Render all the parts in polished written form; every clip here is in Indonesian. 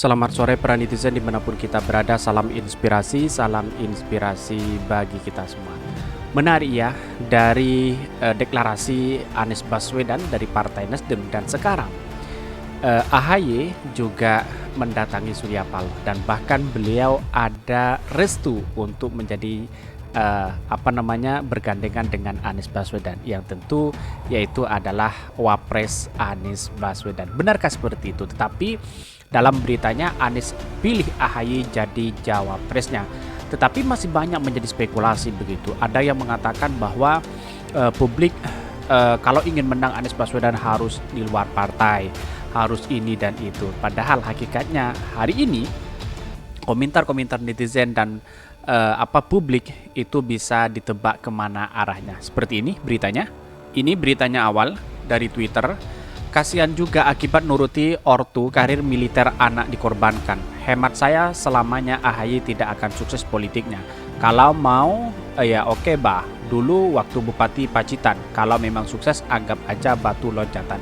Selamat sore para netizen dimanapun kita berada, salam inspirasi bagi kita semua. Menarik ya, dari deklarasi Anies Baswedan dari Partai Nasdem dan sekarang AHY juga mendatangi Surya Paloh dan bahkan beliau ada restu untuk menjadi bergandengan dengan Anies Baswedan yang tentu yaitu adalah Wapres Anies Baswedan. Benarkah seperti itu? Tetapi dalam beritanya Anies pilih AHY jadi jawapresnya. Tetapi masih banyak menjadi spekulasi begitu. Ada yang mengatakan bahwa publik kalau ingin menang Anies Baswedan harus di luar partai, harus ini dan itu. Padahal hakikatnya hari ini komentar-komentar netizen dan publik itu bisa ditebak kemana arahnya. Seperti ini beritanya. Ini beritanya awal dari Twitter. Kasihan juga akibat nuruti ortu, karir militer anak dikorbankan. Hemat saya selamanya AHY tidak akan sukses politiknya. Kalau mau ya oke bah. Dulu waktu Bupati Pacitan, kalau memang sukses anggap aja batu loncatan.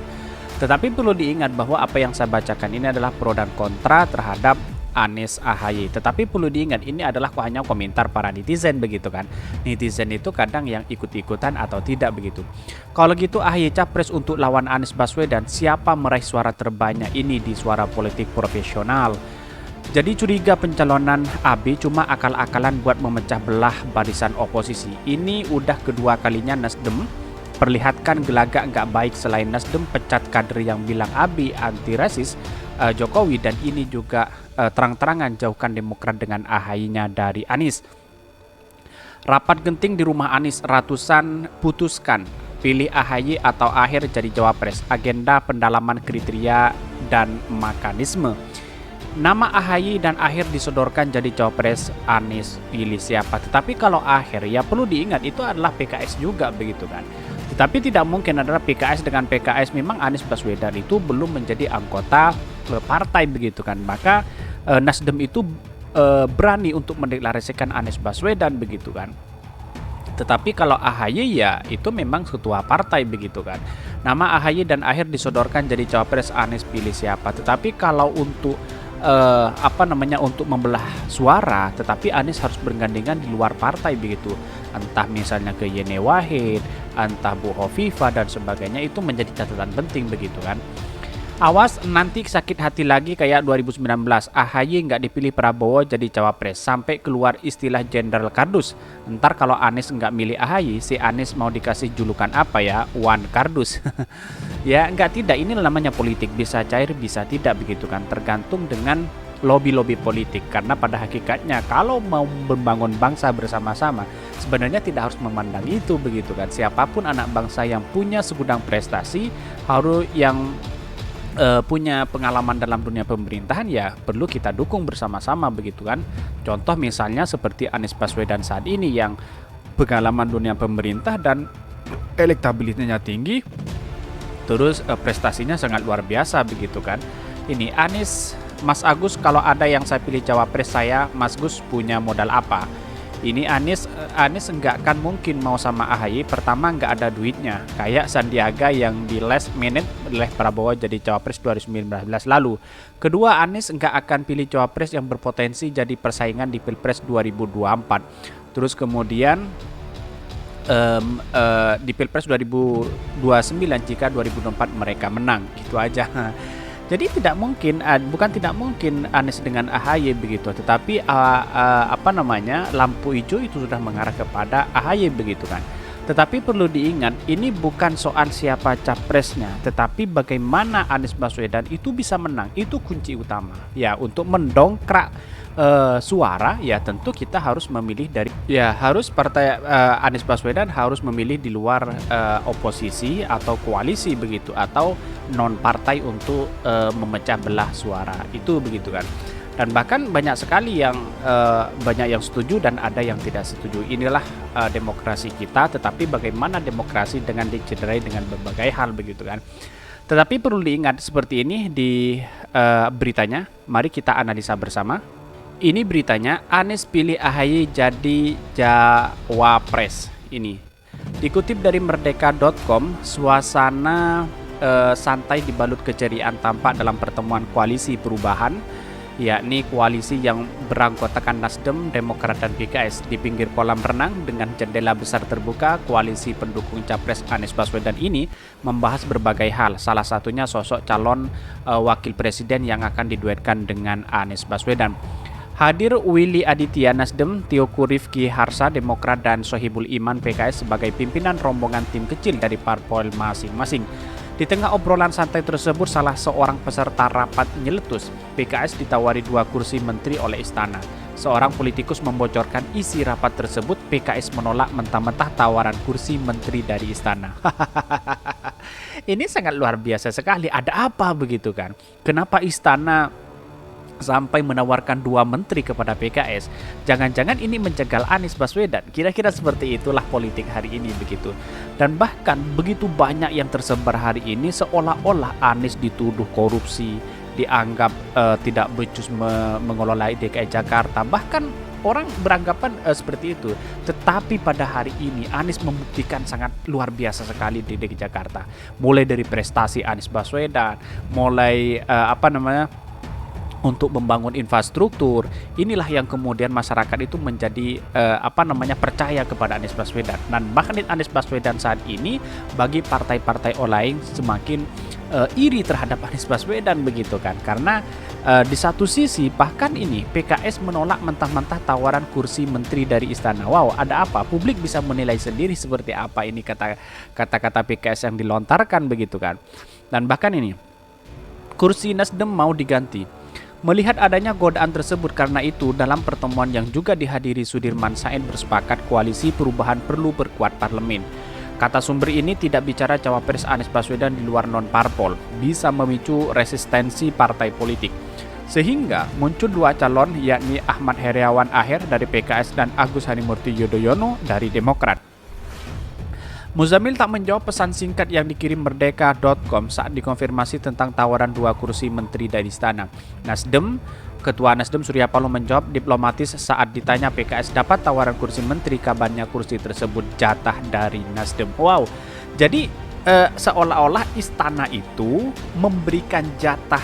Tetapi perlu diingat bahwa apa yang saya bacakan ini adalah pro dan kontra terhadap Anies AHY. Tetapi perlu diingat ini adalah hanya komentar para netizen begitu kan. Netizen itu kadang yang ikut-ikutan atau tidak begitu. Kalau gitu AHY capres untuk lawan Anies Baswedan, siapa meraih suara terbanyak ini di suara politik profesional? Jadi curiga pencalonan AB cuma akal-akalan buat memecah belah barisan oposisi. Ini udah kedua kalinya Nasdem perlihatkan gelagak nggak baik. Selain Nasdem pecat kader yang bilang AB anti rasis Jokowi, dan ini juga terang-terangan jauhkan Demokrat dengan AHY-nya dari Anies. Rapat genting di rumah Anies, ratusan putuskan pilih AHY atau Aher jadi Cawapres. Agenda pendalaman kriteria dan mekanisme. Nama AHY dan Aher disodorkan jadi Cawapres, Anies pilih siapa. Tetapi kalau Aher ya perlu diingat itu adalah PKS juga begitu kan. Tetapi tidak mungkin adalah PKS dengan PKS. Memang Anies Baswedan itu belum menjadi anggota partai begitu kan. Maka Nasdem itu berani untuk mendeklarasikan Anies Baswedan begitu kan. Tetapi kalau AHY ya itu memang ketua partai begitu kan. Nama AHY dan Aher disodorkan jadi Cawapres, Anies pilih siapa. Tetapi kalau untuk untuk membelah suara, tetapi Anies harus bergandengan di luar partai begitu. Entah misalnya ke Yeni Wahid, entah Bu Hovifah dan sebagainya, itu menjadi catatan penting begitu kan. Awas nanti sakit hati lagi kayak 2019, AHY nggak dipilih Prabowo jadi Cawapres, sampai keluar istilah Jenderal Kardus. Ntar kalau Anies nggak milih AHY, si Anies mau dikasih julukan apa ya? Wan Kardus. Ya nggak tidak, ini namanya politik, bisa cair bisa tidak begitu kan, tergantung dengan lobby-lobby politik. Karena pada hakikatnya kalau mau membangun bangsa bersama-sama, sebenarnya tidak harus memandang itu begitu kan. Siapapun anak bangsa yang punya segudang prestasi, harus yang punya pengalaman dalam dunia pemerintahan ya perlu kita dukung bersama-sama begitu kan. Contoh misalnya seperti Anies Baswedan saat ini yang pengalaman dunia pemerintah dan elektabilitasnya tinggi, terus prestasinya sangat luar biasa begitu kan. Ini Anies, Mas Agus, kalau ada yang saya pilih Cawapres saya, Mas Gus punya modal apa? Ini Anies enggak akan mungkin mau sama AHY. Pertama nggak ada duitnya, kayak Sandiaga yang di last minute oleh Prabowo jadi Cawapres 2019 lalu. Kedua, Anies enggak akan pilih Cawapres yang berpotensi jadi persaingan di Pilpres 2024. Terus kemudian di Pilpres 2029 jika 2024 mereka menang, gitu aja. Jadi tidak mungkin, bukan tidak mungkin Anies dengan AHY begitu, tetapi lampu hijau itu sudah mengarah kepada AHY begitu kan. Tetapi perlu diingat, ini bukan soal siapa capresnya, tetapi bagaimana Anies Baswedan itu bisa menang, itu kunci utama. Ya, untuk mendongkrak suara ya tentu kita harus memilih dari partai Anies Baswedan harus memilih di luar oposisi atau koalisi begitu, atau non partai untuk memecah belah suara itu begitu kan. Dan bahkan banyak sekali yang setuju dan ada yang tidak setuju. Inilah demokrasi kita, tetapi bagaimana demokrasi dengan dicederai dengan berbagai hal begitu kan. Tetapi perlu diingat seperti ini di beritanya, mari kita analisa bersama. Ini beritanya, Anies pilih AHY jadi Cawapres. Ini dikutip dari merdeka.com, suasana santai dibalut keceriaan tampak dalam pertemuan koalisi perubahan yakni koalisi yang beranggotakan Nasdem, Demokrat, dan PKS. Di pinggir kolam renang dengan jendela besar terbuka, koalisi pendukung Capres Anies Baswedan ini membahas berbagai hal, salah satunya sosok calon wakil presiden yang akan diduetkan dengan Anies Baswedan. Hadir Willy Aditya Nasdem, Teuku Rifki Harsa Demokrat, dan Sohibul Iman PKS sebagai pimpinan rombongan tim kecil dari parpol masing-masing. Di tengah obrolan santai tersebut, salah seorang peserta rapat nyeletus, PKS ditawari 2 kursi menteri oleh istana. Seorang politikus membocorkan isi rapat tersebut, PKS menolak mentah-mentah tawaran kursi menteri dari istana. Ini sangat luar biasa sekali, ada apa begitu kan? Kenapa istana sampai menawarkan 2 menteri kepada PKS? Jangan-jangan ini menjegal Anies Baswedan. Kira-kira seperti itulah politik hari ini begitu. Dan bahkan begitu banyak yang tersebar hari ini seolah-olah Anies dituduh korupsi, dianggap tidak becus mengelola DKI Jakarta. Bahkan orang beranggapan seperti itu. Tetapi pada hari ini Anies membuktikan sangat luar biasa sekali di DKI Jakarta. Mulai dari prestasi Anies Baswedan, mulai untuk membangun infrastruktur, inilah yang kemudian masyarakat itu menjadi percaya kepada Anies Baswedan. Dan bahkan Anies Baswedan saat ini bagi partai-partai lain semakin iri terhadap Anies Baswedan begitu kan, karena di satu sisi bahkan ini PKS menolak mentah-mentah tawaran kursi menteri dari istana. Wow, ada apa? Publik bisa menilai sendiri seperti apa ini kata-kata PKS yang dilontarkan begitu kan. Dan bahkan ini kursi Nasdem mau diganti. Melihat adanya godaan tersebut, karena itu dalam pertemuan yang juga dihadiri Sudirman Said bersepakat koalisi perubahan perlu perkuat parlemen. Kata sumber ini tidak bicara cawapres Anies Baswedan di luar non-parpol, bisa memicu resistensi partai politik. Sehingga muncul 2 calon, yakni Ahmad Heriawan Aher dari PKS dan Agus Harimurti Yudhoyono dari Demokrat. Muzamil tak menjawab pesan singkat yang dikirim merdeka.com saat dikonfirmasi tentang tawaran 2 kursi menteri dari istana. Ketua Nasdem Surya Paloh menjawab diplomatis saat ditanya PKS dapat tawaran kursi menteri, kabarnya kursi tersebut jatah dari Nasdem. Wow, jadi seolah-olah istana itu memberikan jatah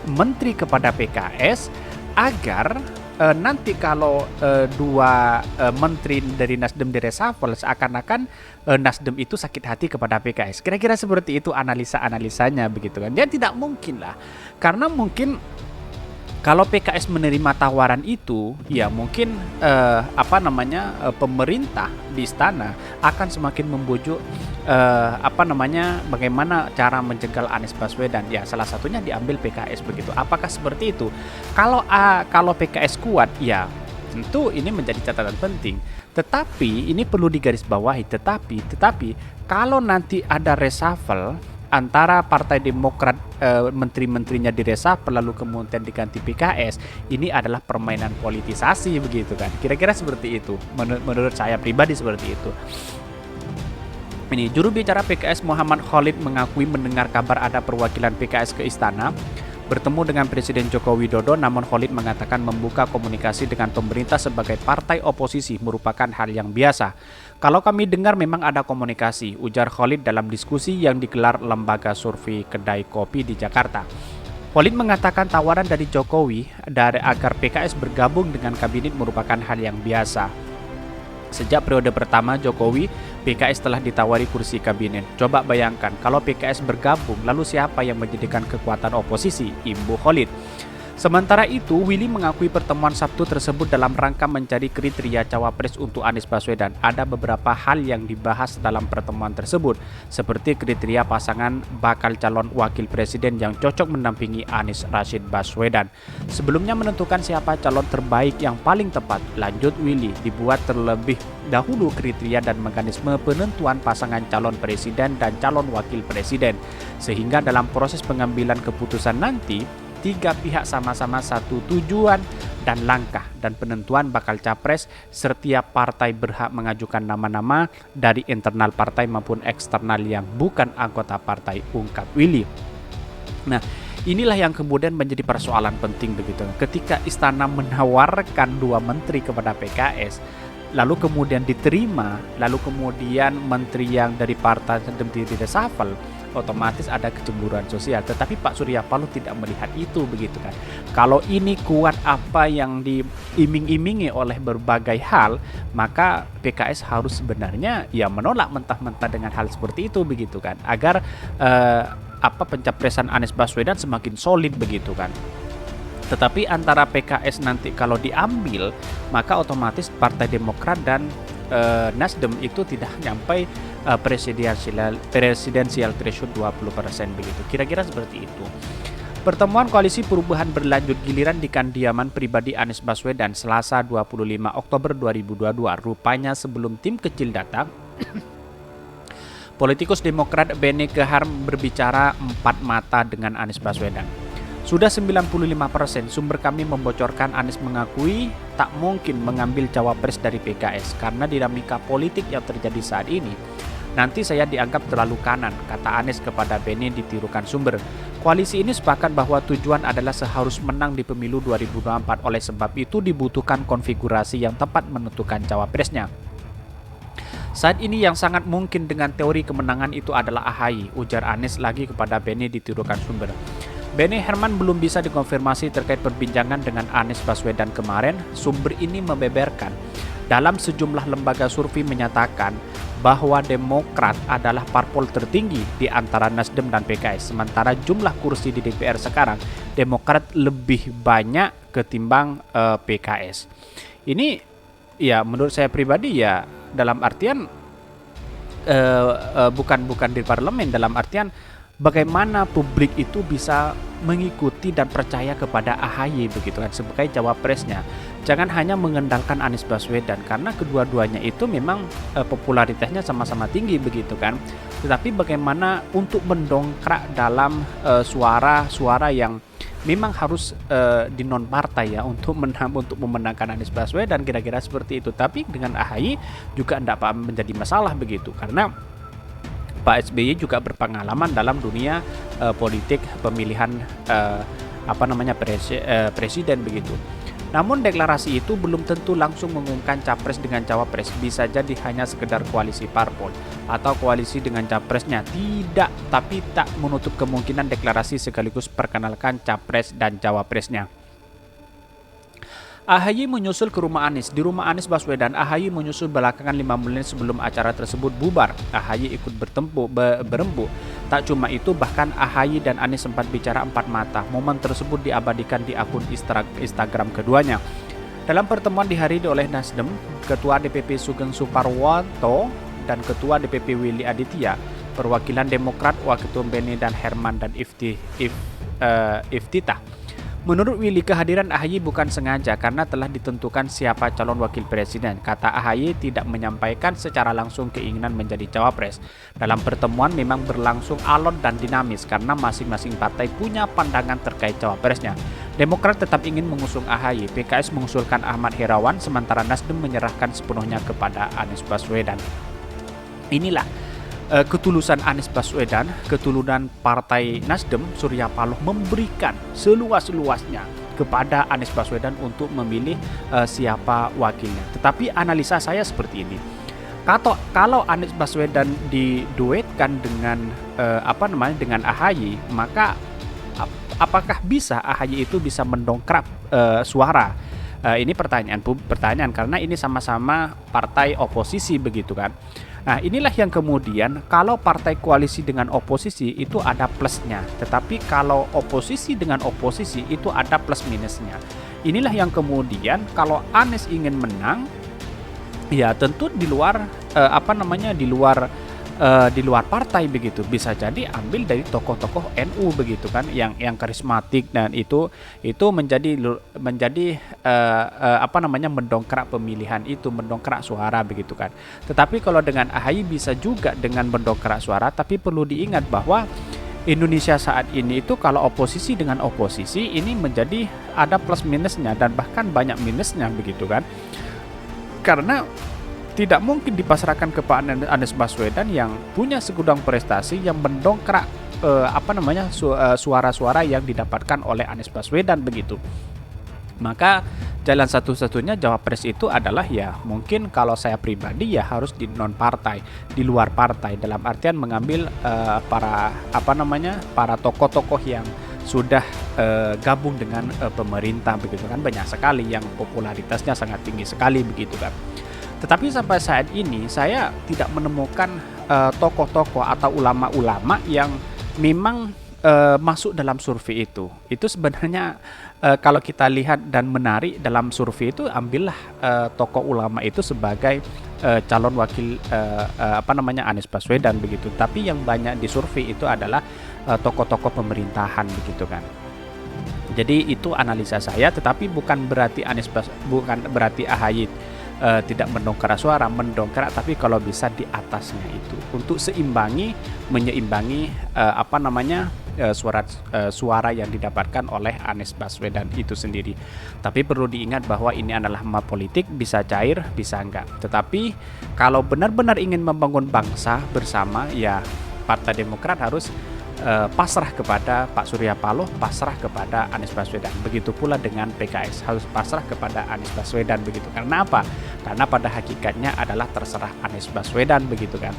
menteri kepada PKS agar nanti kalau 2 menteri dari Nasdem direshuffle, seakan-akan Nasdem itu sakit hati kepada PKS. Kira-kira seperti itu analisa-analisanya begitu kan. Dia tidak mungkin lah, karena mungkin kalau PKS menerima tawaran itu, ya mungkin pemerintah di istana akan semakin membujuk bagaimana cara menjegal Anies Baswedan. Ya salah satunya diambil PKS begitu. Apakah seperti itu? Kalau PKS kuat, ya tentu ini menjadi catatan penting. Tetapi ini perlu digarisbawahi. Tetapi kalau nanti ada reshuffle antara Partai Demokrat, menteri-menterinya direshuffle lalu kemudian diganti PKS, ini adalah permainan politisasi begitu kan. Kira-kira seperti itu. Menurut saya pribadi seperti itu. Ini juru bicara PKS Muhammad Khalid mengakui mendengar kabar ada perwakilan PKS ke istana bertemu dengan Presiden Joko Widodo, namun Khalid mengatakan membuka komunikasi dengan pemerintah sebagai partai oposisi merupakan hal yang biasa. Kalau kami dengar memang ada komunikasi, ujar Khalid dalam diskusi yang digelar lembaga survei Kedai Kopi di Jakarta. Khalid mengatakan tawaran dari Jokowi agar PKS bergabung dengan kabinet merupakan hal yang biasa. Sejak periode pertama Jokowi, PKS telah ditawari kursi kabinet. Coba bayangkan kalau PKS bergabung, lalu siapa yang menjadikan kekuatan oposisi? Imbu Khalid. Sementara itu, Willy mengakui pertemuan Sabtu tersebut dalam rangka mencari kriteria cawapres untuk Anies Baswedan. Ada beberapa hal yang dibahas dalam pertemuan tersebut, seperti kriteria pasangan bakal calon wakil presiden yang cocok mendampingi Anies Rashid Baswedan. Sebelumnya menentukan siapa calon terbaik yang paling tepat, lanjut Willy, dibuat terlebih dahulu kriteria dan mekanisme penentuan pasangan calon presiden dan calon wakil presiden. Sehingga dalam proses pengambilan keputusan nanti, 3 pihak sama-sama satu tujuan dan langkah, dan penentuan bakal capres setiap partai berhak mengajukan nama-nama dari internal partai maupun eksternal yang bukan anggota partai, ungkap Willy. Nah, inilah yang kemudian menjadi persoalan penting begitu. Ketika istana menawarkan 2 menteri kepada PKS, lalu kemudian diterima, lalu kemudian menteri yang dari partai Nasdem di reshuffle, otomatis ada kecemburuan sosial. Tetapi Pak Surya Paloh tidak melihat itu begitu kan. Kalau ini kuat apa yang diiming-imingi oleh berbagai hal, maka PKS harus sebenarnya ya menolak mentah-mentah dengan hal seperti itu begitu kan, agar pencapresan Anies Baswedan semakin solid begitu kan. Tetapi antara PKS nanti kalau diambil, maka otomatis Partai Demokrat dan Nasdem itu tidak nyampai presidensial threshold 20% begitu. Kira-kira seperti itu. Pertemuan koalisi perubahan berlanjut giliran di kediaman pribadi Anies Baswedan Selasa 25 Oktober 2022. Rupanya sebelum tim kecil datang, politikus Demokrat Beni Kehar berbicara empat mata dengan Anies Baswedan. Sudah 95% sumber kami membocorkan Anies mengakui tak mungkin mengambil cawapres dari PKS karena dinamika politik yang terjadi saat ini. Nanti saya dianggap terlalu kanan, kata Anies kepada Beni ditirukan sumber. Koalisi ini sepakat bahwa tujuan adalah seharus menang di pemilu 2024. Oleh sebab itu dibutuhkan konfigurasi yang tepat menentukan cawapresnya. Saat ini yang sangat mungkin dengan teori kemenangan itu adalah AHY, ujar Anies lagi kepada Beni ditirukan sumber. Beni Herman belum bisa dikonfirmasi terkait perbincangan dengan Anies Baswedan kemarin. Sumber ini membeberkan dalam sejumlah lembaga survei menyatakan bahwa Demokrat adalah parpol tertinggi di antara Nasdem dan PKS. Sementara jumlah kursi di DPR sekarang Demokrat lebih banyak ketimbang PKS. Ini ya menurut saya pribadi ya dalam artian bukan di parlemen, dalam artian bagaimana publik itu bisa mengikuti dan percaya kepada AHY begitu kan sebagai cawapresnya. Jangan hanya mengandalkan Anies Baswedan karena kedua-duanya itu memang popularitasnya sama-sama tinggi begitu kan. Tetapi bagaimana untuk mendongkrak dalam suara-suara yang memang harus di non partai ya untuk memenangkan Anies Baswedan, kira-kira seperti itu. Tapi dengan AHY juga tidak menjadi masalah begitu karena Pak SBY juga berpengalaman dalam dunia politik pemilihan presiden begitu. Namun deklarasi itu belum tentu langsung mengumumkan capres dengan cawapres, bisa jadi hanya sekedar koalisi parpol atau koalisi dengan capresnya. Tidak, tapi tak menutup kemungkinan deklarasi sekaligus perkenalkan capres dan cawapresnya. AHY menyusul ke rumah Anies. Di rumah Anies Baswedan, AHY menyusul belakangan 5 menit sebelum acara tersebut bubar. AHY ikut berembuk. Tak cuma itu, bahkan AHY dan Anies sempat bicara empat mata. Momen tersebut diabadikan di akun Instagram keduanya. Dalam pertemuan dihadiri oleh Nasdem, Ketua DPP Sugeng Suparwoto dan Ketua DPP Willy Aditya, perwakilan Demokrat Waketum Beni dan Herman dan Iftitah. Menurut Willy, kehadiran AHY bukan sengaja karena telah ditentukan siapa calon wakil presiden. Kata AHY tidak menyampaikan secara langsung keinginan menjadi cawapres. Dalam pertemuan memang berlangsung alot dan dinamis karena masing-masing partai punya pandangan terkait cawapresnya. Demokrat tetap ingin mengusung AHY, PKS mengusulkan Ahmad Herawan, sementara Nasdem menyerahkan sepenuhnya kepada Anies Baswedan. Inilah ketulusan Anies Baswedan, ketulusan Partai Nasdem. Surya Paloh memberikan seluas-luasnya kepada Anies Baswedan untuk memilih siapa wakilnya. Tetapi analisa saya seperti ini. Kalau Anies Baswedan diduetkan dengan dengan AHY, maka apakah bisa AHY itu bisa mendongkrak suara? Ini pertanyaan karena ini sama-sama partai oposisi begitu kan. Nah, inilah yang kemudian kalau partai koalisi dengan oposisi itu ada plusnya, tetapi kalau oposisi dengan oposisi itu ada plus minusnya. Inilah yang kemudian kalau Anies ingin menang, ya tentu di luar di luar partai begitu, bisa jadi ambil dari tokoh-tokoh NU begitu kan, yang karismatik, dan itu menjadi mendongkrak pemilihan itu, mendongkrak suara begitu kan. Tetapi kalau dengan AHY bisa juga dengan mendongkrak suara, tapi perlu diingat bahwa Indonesia saat ini itu kalau oposisi dengan oposisi ini menjadi ada plus minusnya dan bahkan banyak minusnya begitu kan. Karena tidak mungkin dipasrahkan kepada Anies Baswedan yang punya segudang prestasi yang mendongkrak suara-suara yang didapatkan oleh Anies Baswedan begitu. Maka jalan satu-satunya cawapres itu adalah ya mungkin kalau saya pribadi ya harus di non partai, di luar partai, dalam artian mengambil para tokoh-tokoh yang sudah gabung dengan pemerintah begitu kan, banyak sekali yang popularitasnya sangat tinggi sekali begitu kan. Tetapi sampai saat ini saya tidak menemukan tokoh-tokoh atau ulama-ulama yang memang masuk dalam survei itu. Itu sebenarnya kalau kita lihat dan menarik dalam survei itu, ambillah tokoh ulama itu sebagai calon wakil Anies Baswedan begitu. Tapi yang banyak di survei itu adalah tokoh-tokoh pemerintahan begitu kan. Jadi itu analisa saya, tetapi bukan berarti AHY tidak mendongkrak suara, mendongkrak, tapi kalau bisa di atasnya itu untuk menyeimbangi suara yang didapatkan oleh Anies Baswedan itu sendiri. Tapi perlu diingat bahwa ini adalah map politik, bisa cair, bisa enggak. Tetapi kalau benar-benar ingin membangun bangsa bersama, ya Partai Demokrat harus pasrah kepada Pak Surya Paloh, pasrah kepada Anies Baswedan. Begitu pula dengan PKS, harus pasrah kepada Anies Baswedan begitu. Karena apa? Karena pada hakikatnya adalah terserah Anies Baswedan begitu kan.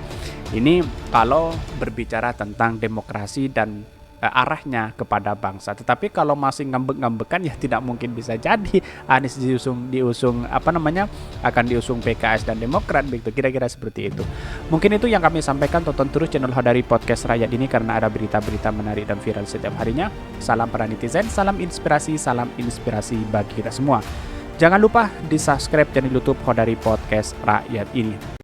Ini kalau berbicara tentang demokrasi dan arahnya kepada bangsa. Tetapi kalau masih ngambek-ngambekan ya tidak mungkin bisa jadi Anies akan diusung PKS dan Demokrat begitu, kira-kira seperti itu. Mungkin itu yang kami sampaikan. Tonton terus channel Hodari Podcast Rakyat ini karena ada berita-berita menarik dan viral setiap harinya. Salam para netizen, salam inspirasi bagi kita semua. Jangan lupa di subscribe channel YouTube Hodari Podcast Rakyat ini.